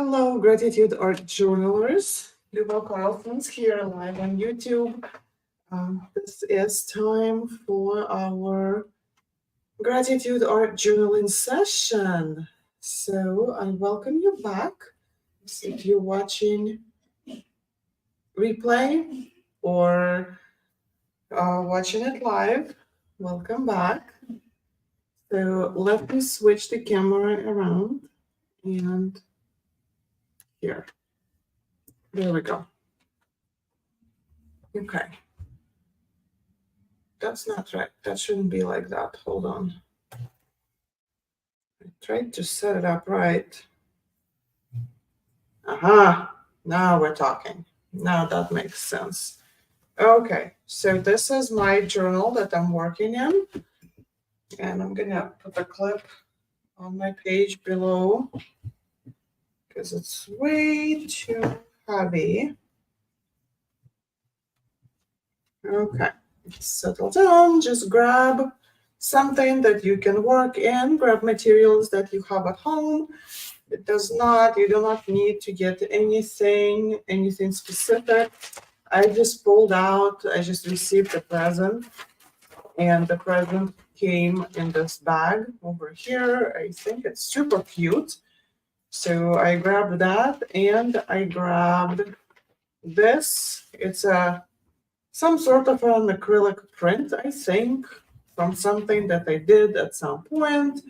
Hello, Gratitude Art Journalers. Luba Carlson's here live on YouTube. This is time for our Gratitude Art Journaling session. So I welcome you back. If you're watching replay or watching it live, welcome back. So let me switch the camera around and here. There we go. Okay. That's not right. That shouldn't be like that. Hold on. I tried to set it up right. Aha. Now we're talking. Now that makes sense. Okay. So this is my journal that I'm working in. And I'm going to put a clip on my page below because it's way too heavy. Okay. Settle down. Just grab something that you can work in. Grab materials that you have at home. It does not, you do not need to get anything specific. I just pulled out, I just received a present, and the present came in this bag over here. I think it's super cute. So I grabbed that, and I grabbed this. It's some sort of an acrylic print, I think, from something that I did at some point.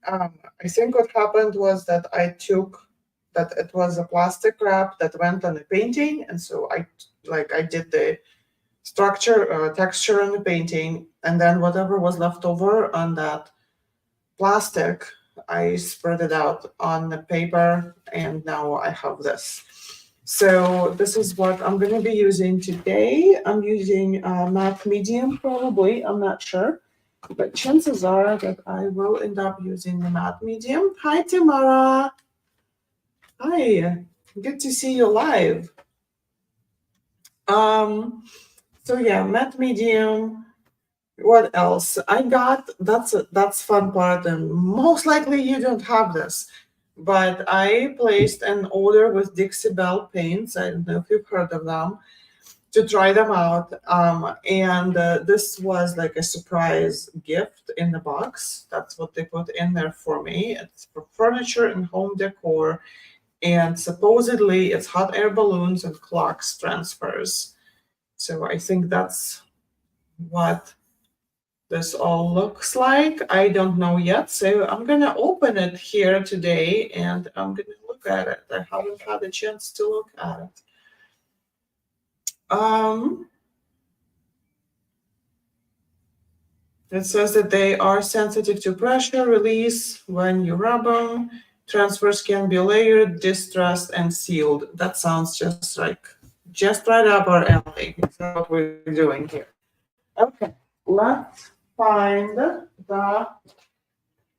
I think what happened was that it was a plastic wrap that went on a painting, and so I did the texture on the painting, and then whatever was left over on that plastic, I spread it out on the paper, and now I have this. So this is what I'm going to be using today. I'm using matte medium, probably. I'm not sure. But chances are that I will end up using the matte medium. Hi, Tamara. Hi. Good to see you live. So yeah, matte medium. What else? I got that's fun part, and most likely you don't have this. But I placed an order with Dixie Belle paints. I don't know if you've heard of them, to try them out. And this was like a surprise gift in the box. That's what they put in there for me. It's for furniture and home decor. And supposedly it's hot air balloons and clocks transfers. So I think that's what this all looks like. I don't know yet. So I'm going to open it here today and I'm going to look at it. I haven't had a chance to look at it. It says that they are sensitive to pressure release when you rub them. Transfers can be layered, distressed, and sealed. That sounds just right up our alley. That's what we're doing here. Okay, let's find the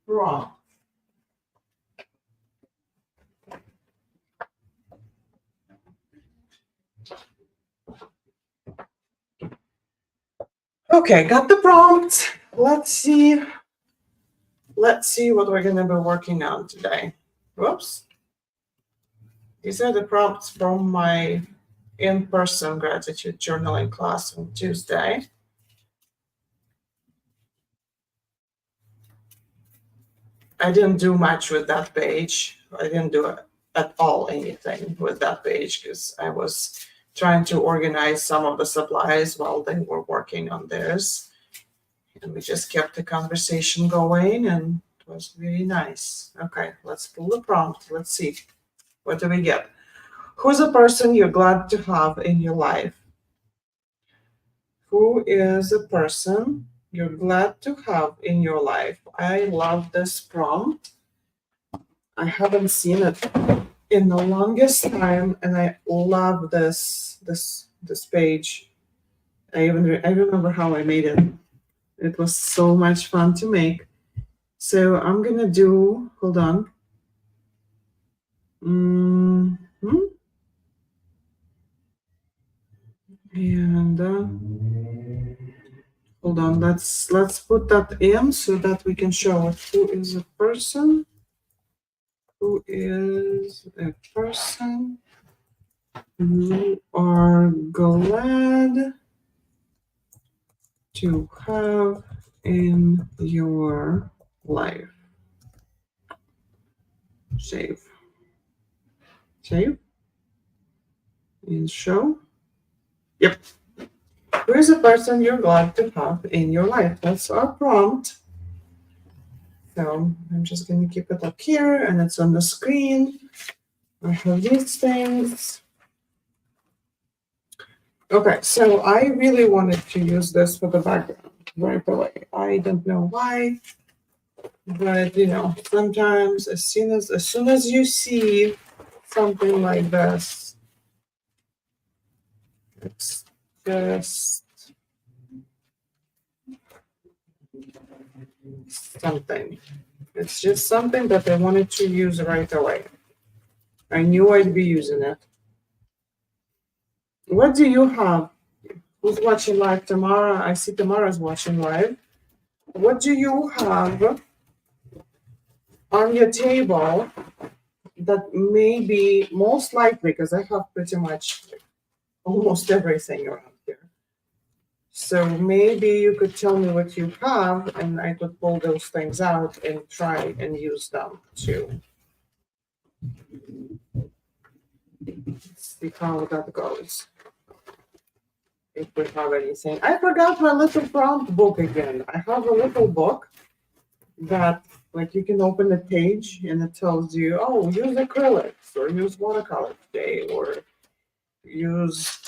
prompt. Okay, got the prompt. Let's see what we're going to be working on today. Whoops. These are the prompts from my in-person gratitude journaling class on Tuesday. I didn't do much with that page. I didn't do at all anything with that page because I was trying to organize some of the supplies while they were working on theirs. And we just kept the conversation going, and it was really nice. Okay, let's pull the prompt. Let's see. What do we get? Who's a person you're glad to have in your life? Who is a person you're glad to have in your life? I love this prompt. I haven't seen it in the longest time, and I love this page. I remember how I made it. It was so much fun to make. So I'm gonna do. Hold on. And hold on. Let's put that in so that we can show it. Who is a person who is a person you are glad to have in your life. Save. Save. And show. Yep. Who is a person you're glad to have in your life? That's our prompt. So I'm just going to keep it up here and it's on the screen. I have these things. Okay, so I really wanted to use this for the background right away. I don't know why, but you know, sometimes as soon as you see something like this, it's just something. It's just something that I wanted to use right away. I knew I'd be using it. What do you have? Who's watching live? Tamara? I see Tamara's watching live. What do you have on your table that may be most likely, because I have pretty much almost everything around here. So maybe you could tell me what you have and I could pull those things out and try and use them to see how that goes. If we have anything. I forgot my little prompt book again. I have a little book that like you can open a page and it tells you, oh, use acrylics or use watercolor today or use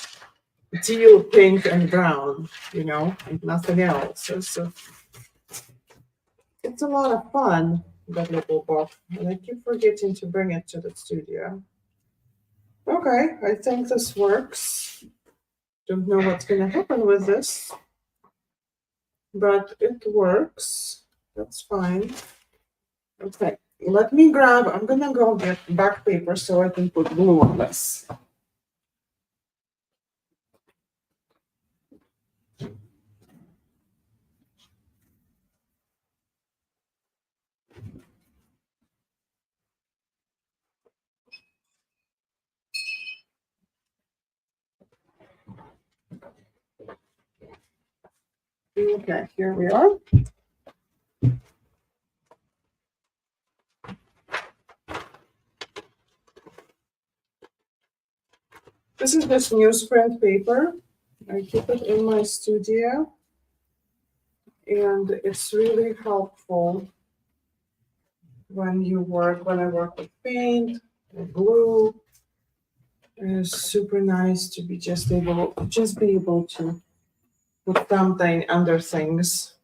teal, pink, and brown, you know, and nothing else. So it's a lot of fun, that little book. And I keep forgetting to bring it to the studio. Okay, I think this works. Don't know what's going to happen with this, but it works. That's fine. Okay, let me grab, I'm going to go get back paper so I can put glue on this. Okay, here we are. This is just newsprint paper. I keep it in my studio, and it's really helpful when I work with paint and glue. It's super nice to be just be able to put something under things.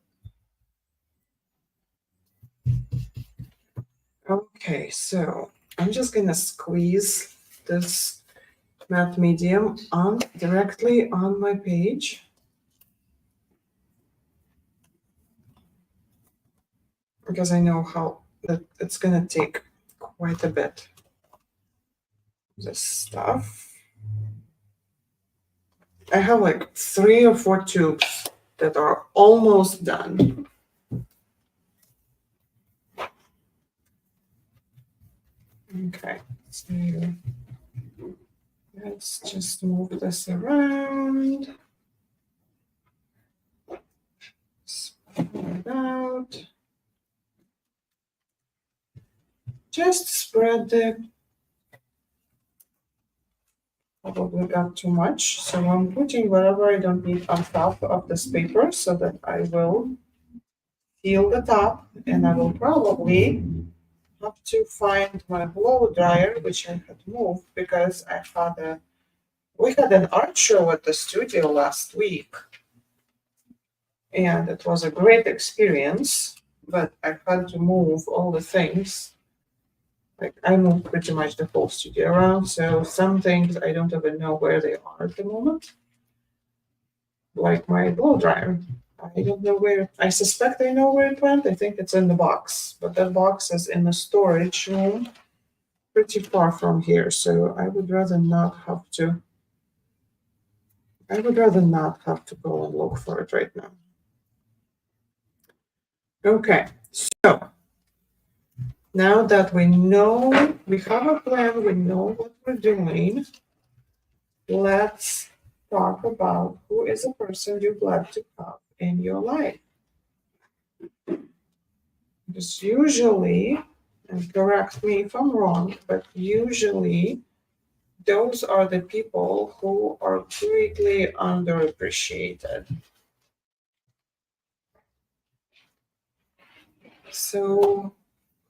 Okay, so I'm just gonna squeeze this matte medium on directly on my page. Because I know how that it's gonna take quite a bit. This stuff. I have like 3 or 4 tubes that are almost done. Okay, so let's just move this around. Spread it out. Just spread the, probably got too much. So I'm putting whatever I don't need on top of this paper so that I will feel the top, and I will probably have to find my blow dryer, which I had moved because we had an art show at the studio last week, and it was a great experience, but I had to move all the things. Like I moved pretty much the whole studio around, so some things I don't even know where they are at the moment. Like my blow dryer. I don't know where. I suspect I know where it went. I think it's in the box, but that box is in the storage room pretty far from here, so I would rather not have to go and look for it right now. Okay, so Now that we know, we have a plan, we know what we're doing, let's talk about who is a person you'd like to have in your life. Because usually, and correct me if I'm wrong, but usually those are the people who are greatly underappreciated. So,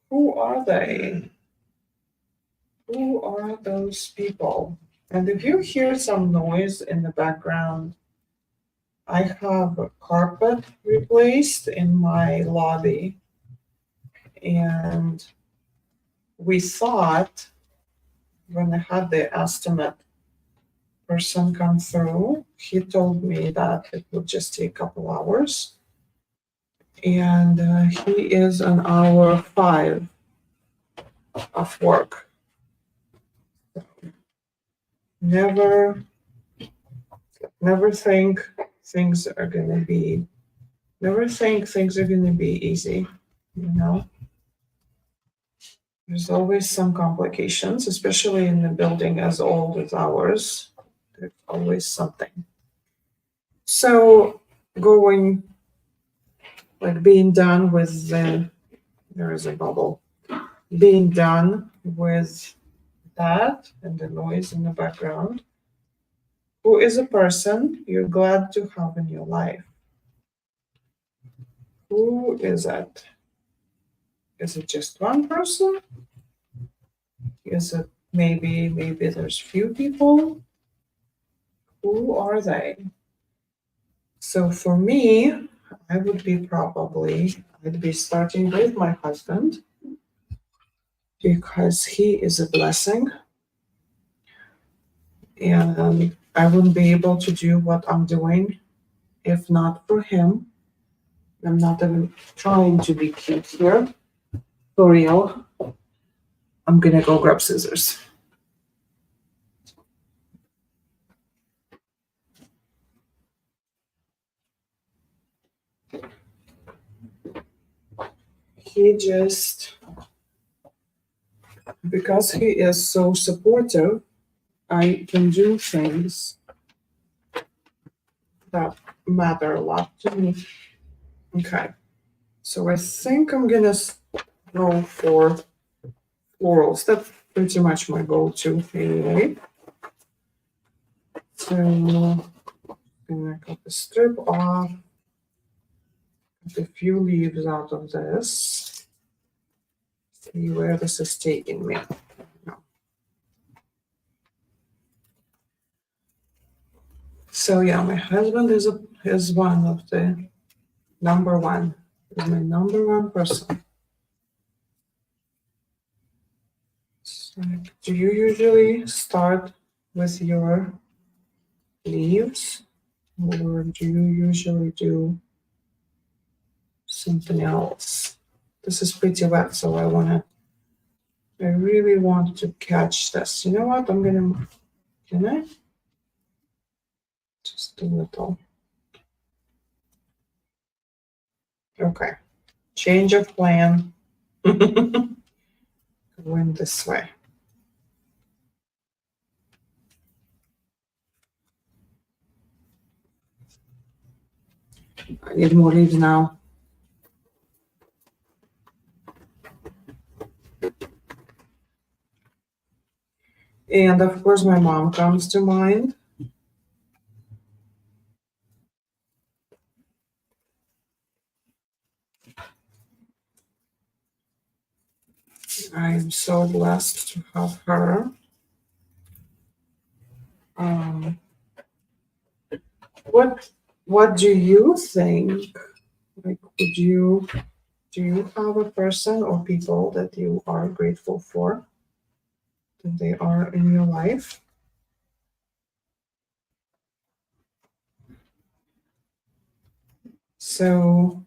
who are they? Who are those people? And if you hear some noise in the background, I have a carpet replaced in my lobby, and we thought when I had the estimate person come through, he told me that it would just take a couple hours. And he is on hour 5 of work. Never, never think things are gonna be. Never think things are gonna be easy. You know, there's always some complications, especially in a building as old as ours. There's always something. So going, like being done with the, there is a bubble. Being done with that and the noise in the background, who is a person you're glad to have in your life? Who is it? Is it just one person? Is it maybe there's few people? Who are they? So for me, I would be probably, I'd be starting with my husband because he is a blessing, and I wouldn't be able to do what I'm doing if not for him. I'm not even trying to be cute here. For real. I'm gonna go grab scissors. He just, because he is so supportive, I can do things that matter a lot to me. Okay, so I think I'm gonna go for florals. That's pretty much my go-to anyway. So I'm gonna cut the strip off, cut a few leaves out of this. See where this is taking me. So yeah, my husband is one of the number one. Is my number one person. So, do you usually start with your leaves, or do you usually do something else? This is pretty wet, so I really want to catch this. You know what? Can I? Just a little. Okay. Change of plan. Going this way. I need more leaves now. And of course, my mom comes to mind. I am so blessed to have her. Um, what do you think? Like, do you have a person or people that you are grateful for, that they are in your life? So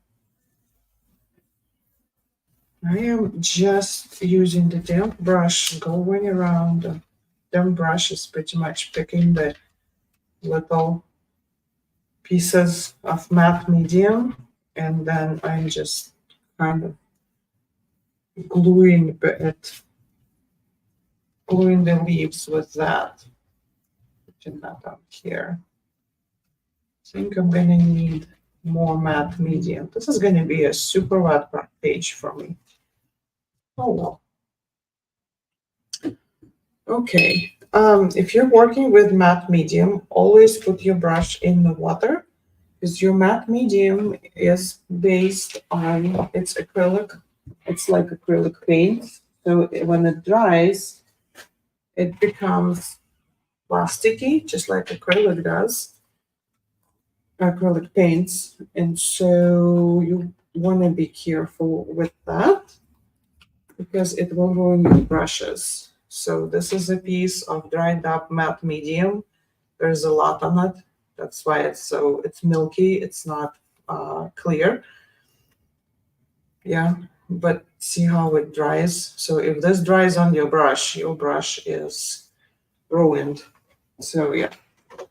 I am just using the damp brush, going around. The damp brush is pretty much picking the little pieces of matte medium, and then I'm just kind of gluing it, gluing the leaves with that. Putting that up here. I think I'm gonna need more matte medium. This is gonna be a super wet page for me. Oh well. Okay. If you're working with matte medium, always put your brush in the water because your matte medium is based on it's acrylic. It's like acrylic paint. So when it dries, it becomes plasticky, just like acrylic does, acrylic paints. And so you want to be careful with that because it will ruin your brushes. So this is a piece of dried up matte medium. There's a lot on it. That's why it's milky. It's not clear. Yeah, but see how it dries. So if this dries on your brush is ruined. So yeah,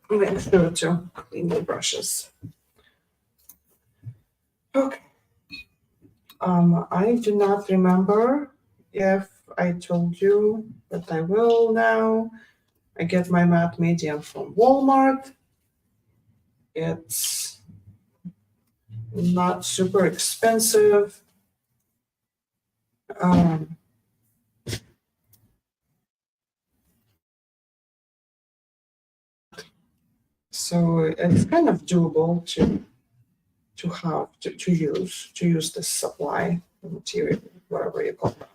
make sure to clean the brushes. Okay. I do not remember if I told you, but I will now. I get my matte medium from Walmart. It's not super expensive. So it's kind of doable to have to use this supply material, whatever you call it.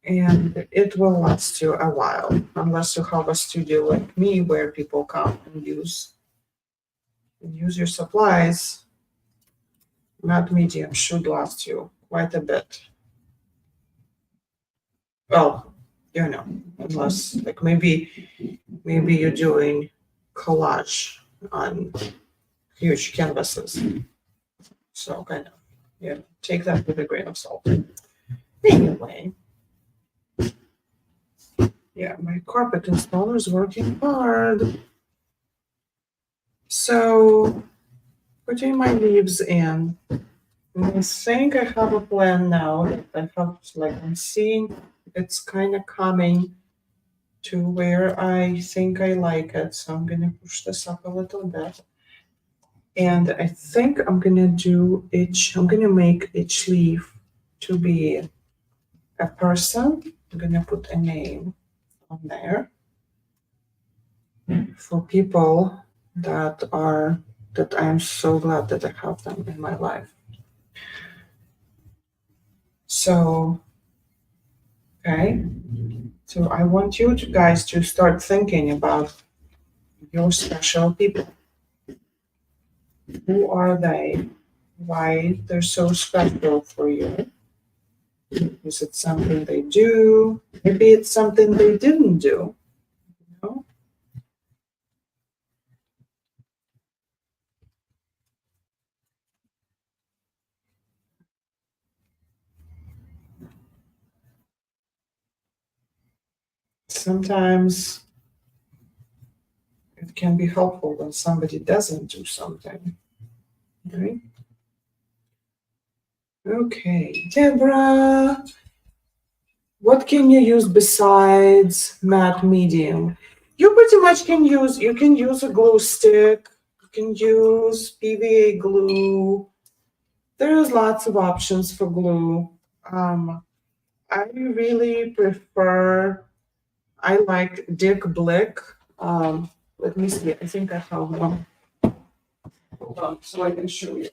And it will last you a while, unless you have a studio like me where people come and use your supplies. Matte medium should last you quite a bit. Well, unless like maybe you're doing collage on huge canvases. So kind of, take that with a grain of salt. Anyway, yeah, my carpet installer is working hard. So putting my leaves in. I think I have a plan now that I have, like I'm seeing it's kind of coming to where I think I like it. So I'm going to push this up a little bit. And I think I'm going to make each leaf to be a person. I'm going to put a name on there for people that I'm so glad that I have them in my life. So, okay. So I want you guys to start thinking about your special people. Who are they? Why they're so special for you? Is it something they do? Maybe it's something they didn't do. Sometimes it can be helpful when somebody doesn't do something. Right? Okay, Deborah, what can you use besides matte medium? You pretty much you can use a glue stick, you can use PVA glue. There's lots of options for glue. I really I like Dick Blick. Let me see, I think I have one. Hold on, so I can show you.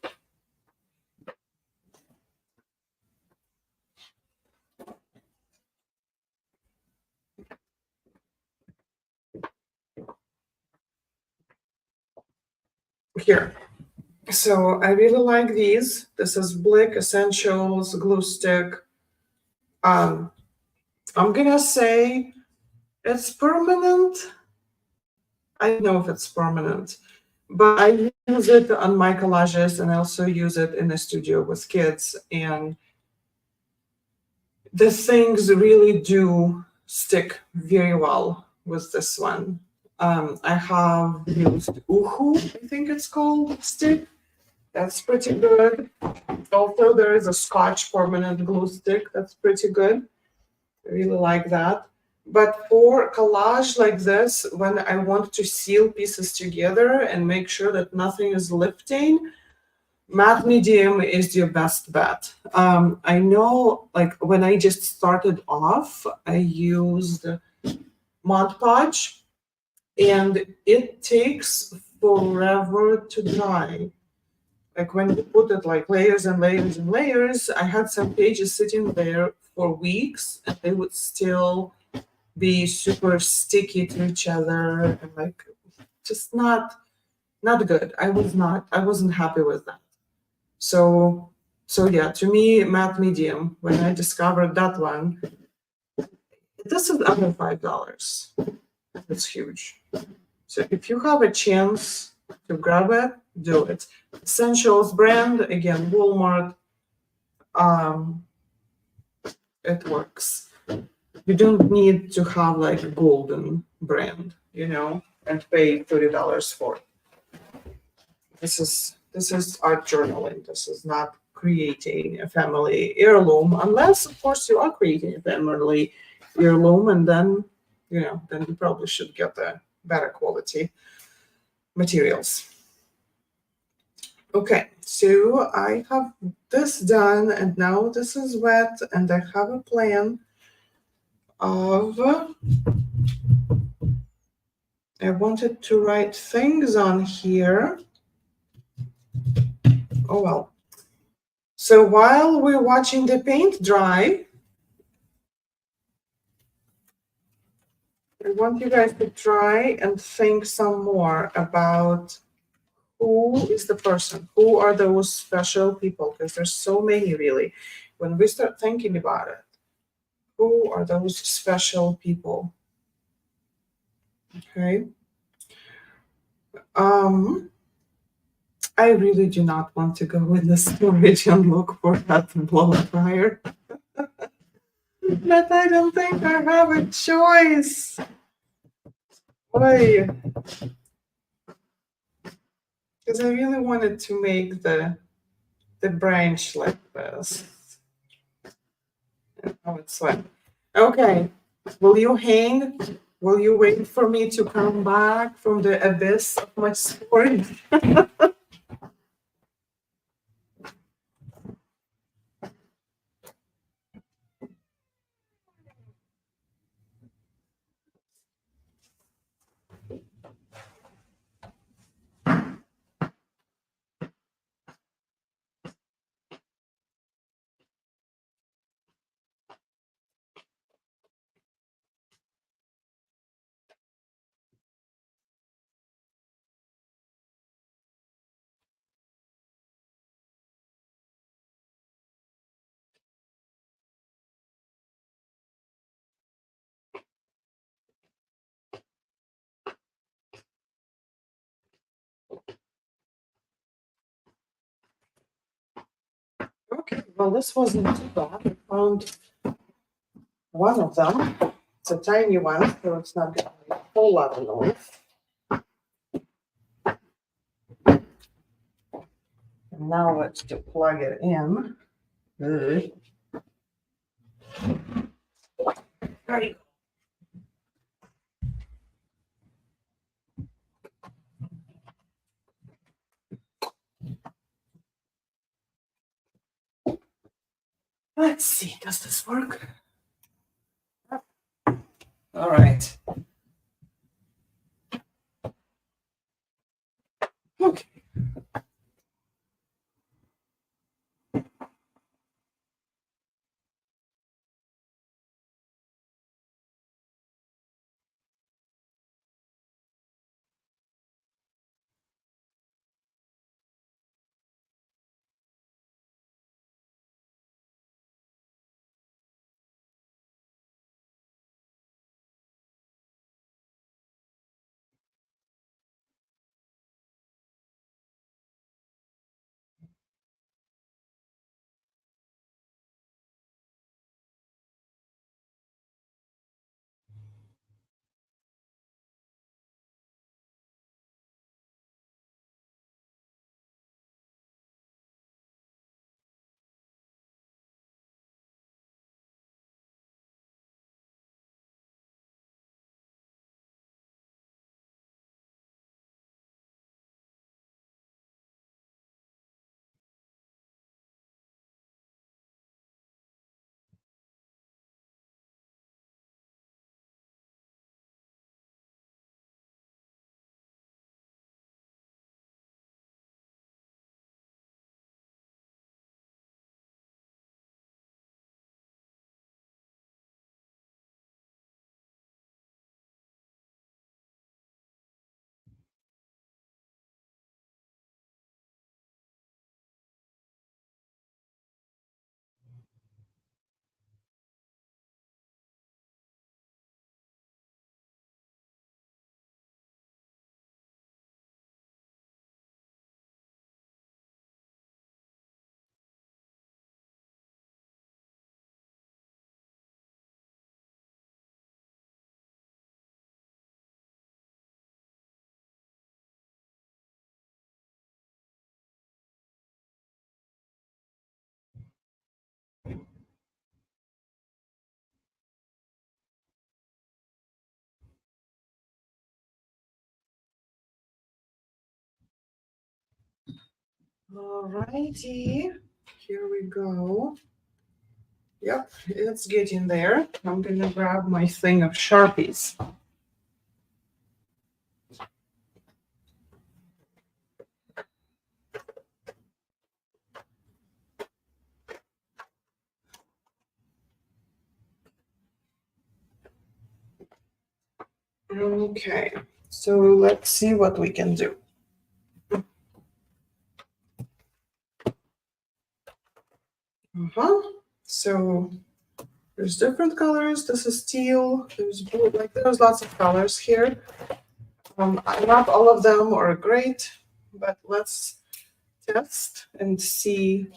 Here. So I really like these. This is Blick Essentials Glue Stick. I'm gonna say it's permanent. I don't know if it's permanent, but I use it on my collages and I also use it in the studio with kids. And the things really do stick very well with this one. I have used Uhu, I think it's called, stick. That's pretty good. Also, there is a Scotch permanent glue stick. That's pretty good. I really like that. But for collage like this, when I want to seal pieces together and make sure that nothing is lifting, matte medium is your best bet. I know, like when I just started off, I used Mod Podge, and it takes forever to dry. Like when you put it like layers and layers and layers, I had some pages sitting there for weeks, and they would still be super sticky to each other and like just not good. I wasn't happy with that. So yeah, to me, matte medium, when I discovered that one, this is under $5. It's huge. So if you have a chance to grab it, do it. Essentials brand, again, Walmart, um, it works. You don't need to have like a golden brand, and pay $30 for it. This is art journaling. This is not creating a family heirloom, unless of course you are creating a family heirloom, and then you probably should get the better quality materials. Okay, so I have this done, and now this is wet, and I have a plan of I wanted to write things on here. Oh well. So while we're watching the paint dry, I want you guys to try and think some more about who is the person, who are those special people, because there's so many really. When we start thinking about it, who are those special people? Okay. I really do not want to go in the storage and look for that blow dryer. But I don't think I have a choice. Why? Because I really wanted to make the branch like this. And now it's wet. Okay. Will you hang? Will you wait for me to come back from the abyss of my storage? Okay, well, this wasn't too bad. I found one of them. It's a tiny one, so it's not going to make a whole lot of noise. And now let's just plug it in. There you go. Let's see, does this work? All right. Okay. Alrighty, here we go. Yep, it's getting there. I'm gonna grab my thing of Sharpies. Okay, so let's see what we can do. So there's different colors. This is teal. There's blue. Like there's lots of colors here. Not all of them are great, but let's test and see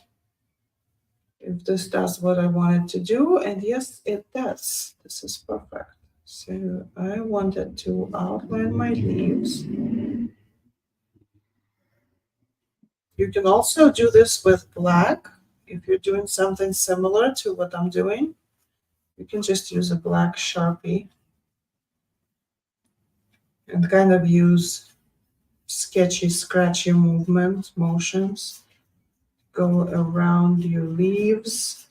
if this does what I wanted to do. And yes, it does. This is perfect. So I wanted to outline my leaves. You can also do this with black. If you're doing something similar to what I'm doing, you can just use a black Sharpie and kind of use sketchy, scratchy motions. Go around your leaves.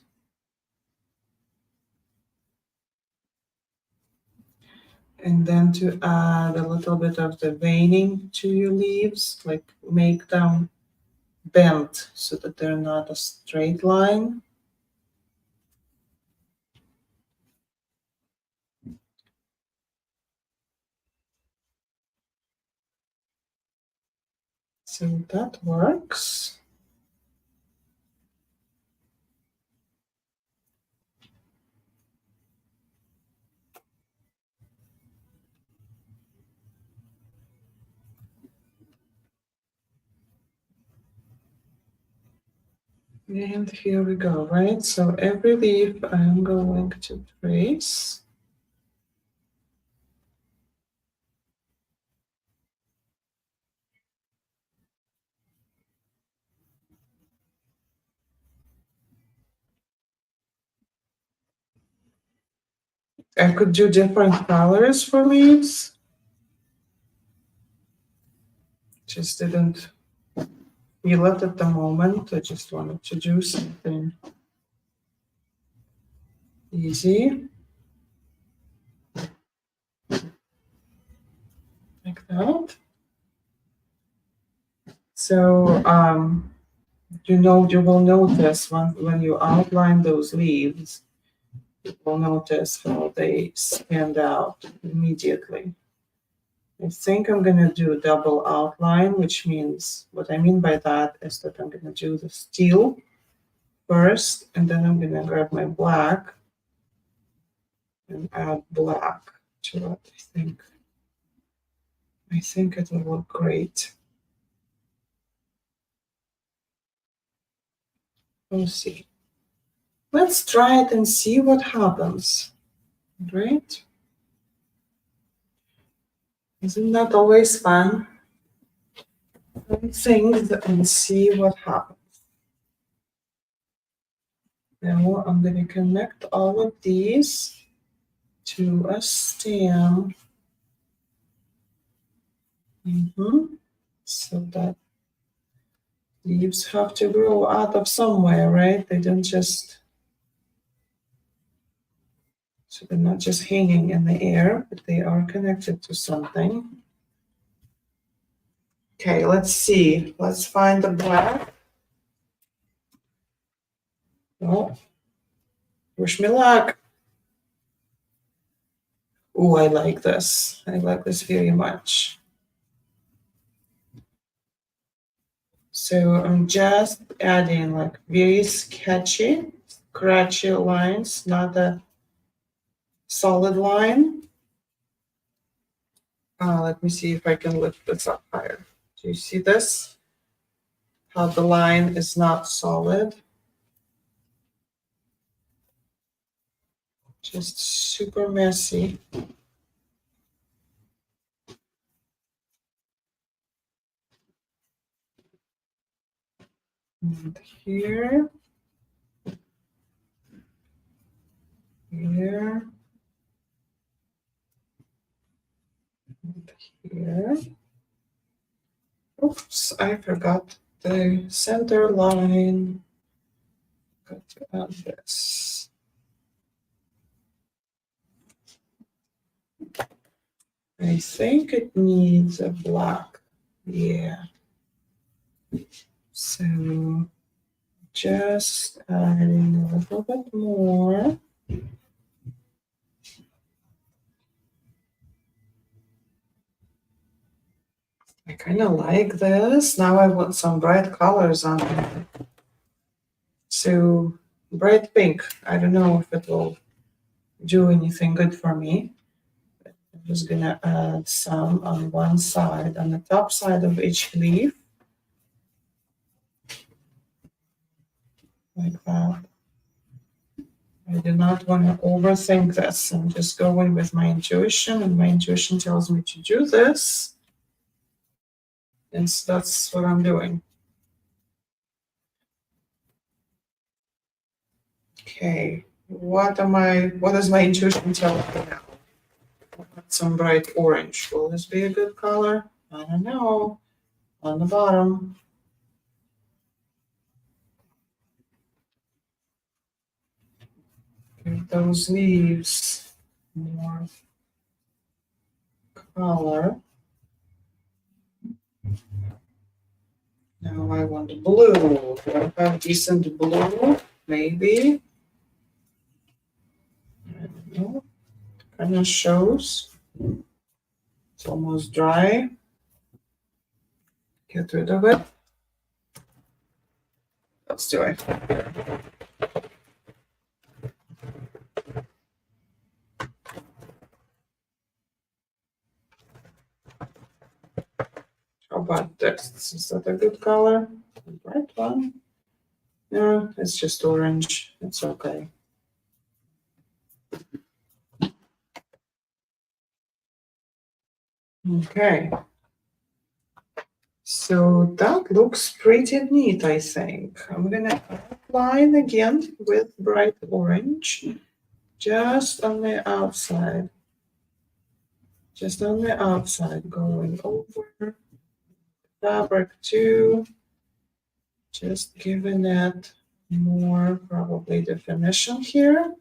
And then to add a little bit of the veining to your leaves, like make them bent so that they're not a straight line. So that works. And here we go, right? So every leaf I'm going to trace. I could do different colors for leaves. Just didn't feel it at the moment. I just wanted to do something easy. Like that. So you will notice when you outline those leaves, you will notice how they stand out immediately. I think I'm gonna do a double outline, which means what I mean by that is that I'm gonna do the teal first, and then I'm gonna grab my black and add black to it. I think it will look great. We'll see. Let's try it and see what happens. Great. Isn't that always fun? Try things and see what happens. Now I'm going to connect all of these to a stem. So that leaves have to grow out of somewhere, right? They don't just, so they're not just hanging in the air, but they are connected to something. Okay, let's see. Let's find the black. Oh, wish me luck. Oh, I like this. I like this very much. So I'm just adding like very sketchy, scratchy lines, not a solid line. Let me see if I can lift this up higher. Do you see this? How the line is not solid. Just super messy. And here. Here. And here. Oops, I forgot the center line. Got to add this. I think it needs a black. Yeah. So just adding a little bit more. I kind of like this. Now I want some bright colors on it. So bright pink. I don't know if it will do anything good for me. I'm just gonna add some on one side, on the top side of each leaf. Like that. I do not want to overthink this. I'm just going with my intuition, and my intuition tells me to do this. And so that's what I'm doing. Okay, what does my intuition tell me now? Some bright orange. Will this be a good color? I don't know. On the bottom. Give those leaves more color. Now I want blue. Do I have decent blue? Maybe. I don't know. Kind of shows. It's almost dry. Get rid of it. Let's do it. How about this? Is that a good color? The bright one? No, it's just orange. It's okay. Okay. So that looks pretty neat, I think. I'm gonna outline again with bright orange, just on the outside. Just on the outside, going over fabric too. Just giving it more probably definition here.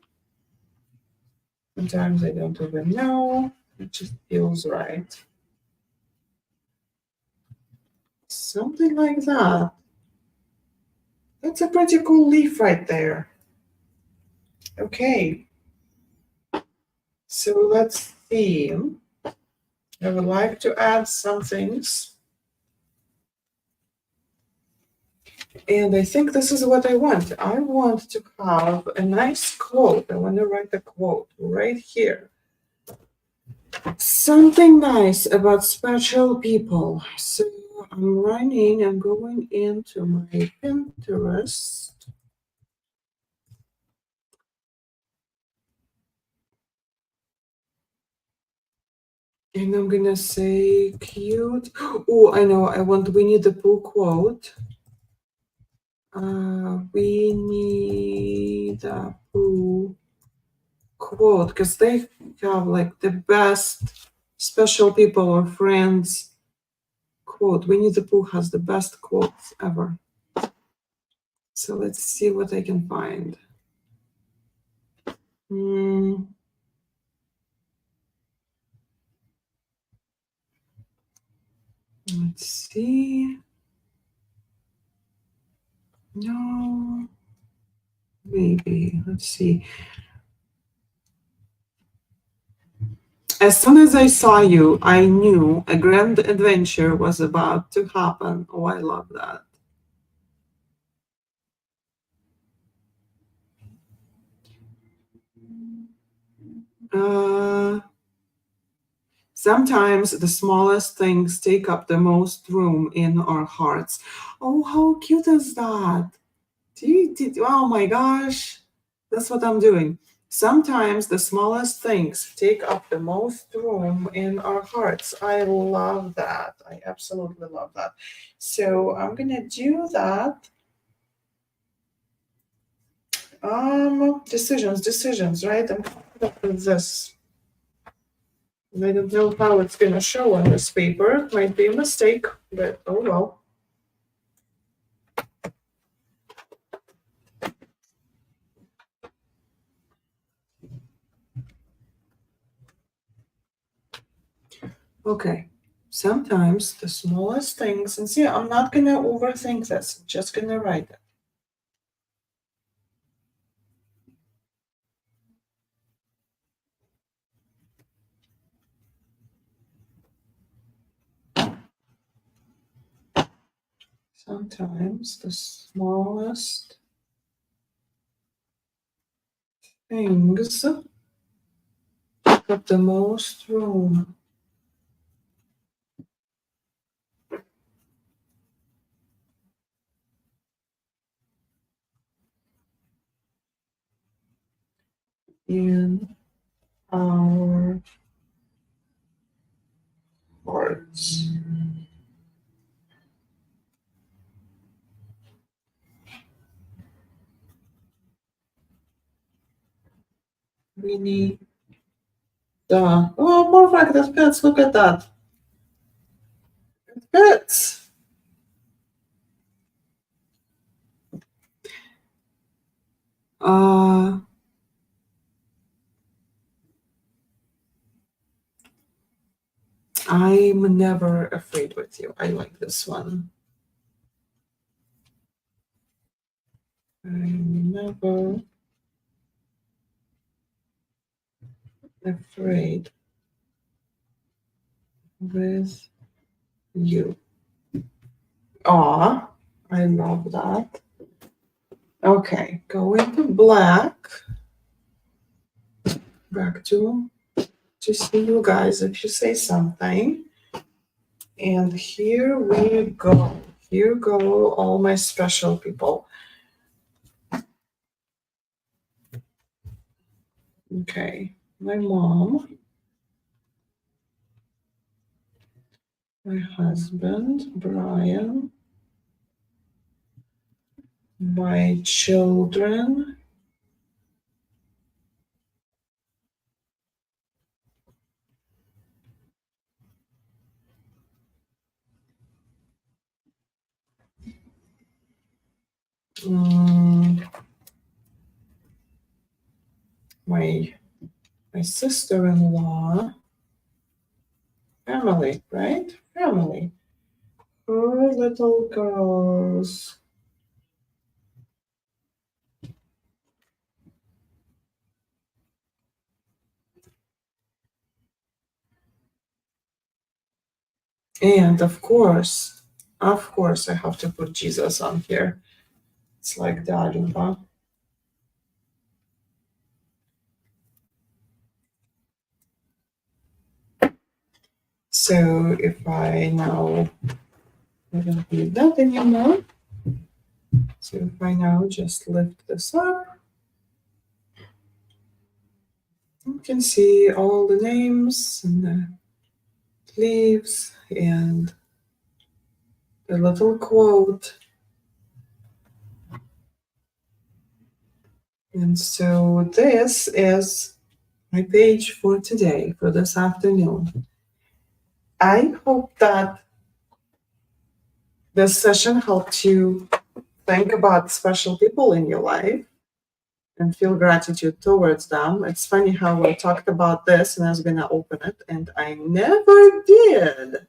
Sometimes I don't even know. It just feels right. Something like that. That's a pretty cool leaf right there. Okay. So let's see. I would like to add some things. And I think this is what I want. I want to have a nice quote. I want to write a quote right here. Something nice about special people. So I'm going into my Pinterest. And I'm gonna say cute. Oh, I know. I want Winnie the Pooh quote. Winnie the Pooh quote, because they have like the best special people or friends quote. Winnie the Pooh has the best quotes ever. So let's see what I can find. Let's see. No, maybe. Let's see. As soon as I saw you, I knew a grand adventure was about to happen. Oh, I love that. Sometimes the smallest things take up the most room in our hearts. Oh, how cute is that? Oh my gosh, that's what I'm doing. Sometimes the smallest things take up the most room in our hearts. I love that. I absolutely love that. So I'm gonna do that. Decisions, right? I'm coming up with this. I don't know how it's gonna show on this paper. It might be a mistake, but oh well. Okay, sometimes the smallest things, and see, I'm not gonna overthink this, I'm just gonna write it. Sometimes the smallest things have the most room. In our hearts. We need the, oh, perfect, that fits, look at that. It fits. I'm never afraid with you. I like this one. I'm never afraid with you. Aw, I love that. Okay, go into black. Back to see you guys if you say something. And here we go. Here go all my special people. Okay, my mom, my husband, Brian, my children, my sister-in-law, family, right? Family. Her little girls. And of course, I have to put Jesus on here. It's like that, huh? So if I now, I don't need that anymore. So if I now just lift this up, you can see all the names and the leaves and the little quote. And so this is my page for today, for this afternoon. I hope that this session helped you think about special people in your life and feel gratitude towards them. It's funny how I talked about this and I was going to open it and I never did.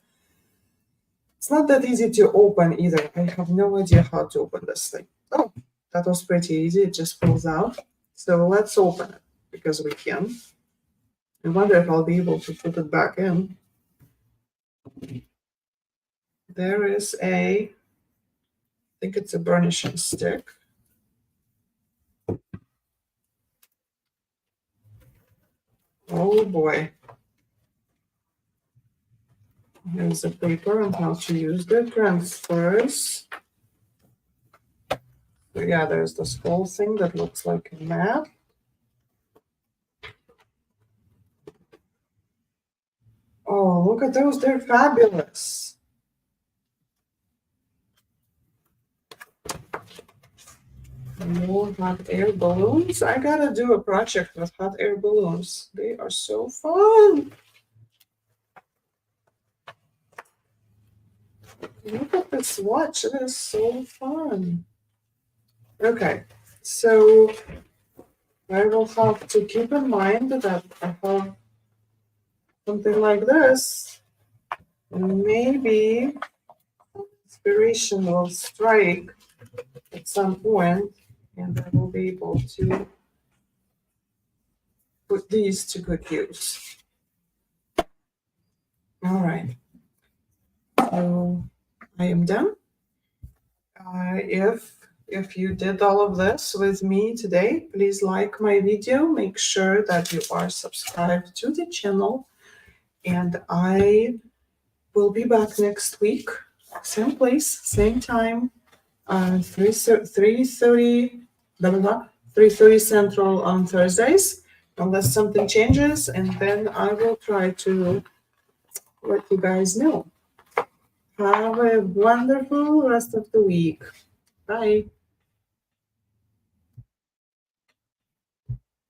It's not that easy to open either. I have no idea how to open this thing. Oh, that was pretty easy. It just pulls out. So let's open it because we can. I wonder if I'll be able to put it back in. There is I think it's a burnishing stick. Oh boy. Here's the paper and how to use the transfers. So yeah, there's this whole thing that looks like a map. Oh, look at those, they're fabulous. More hot air balloons. I gotta do a project with hot air balloons. They are so fun. Look at this watch. It is so fun. Okay, so I will have to keep in mind that I have something like this maybe inspiration will strike at some point, and I will be able to put these to good use. All right. So I am done. If you did all of this with me today, please like my video. Make sure that you are subscribed to the channel, and I will be back next week, same place, same time, 3:30, 3:30 Central on Thursdays, unless something changes, and then I will try to let you guys know. Have a wonderful rest of the week. Bye.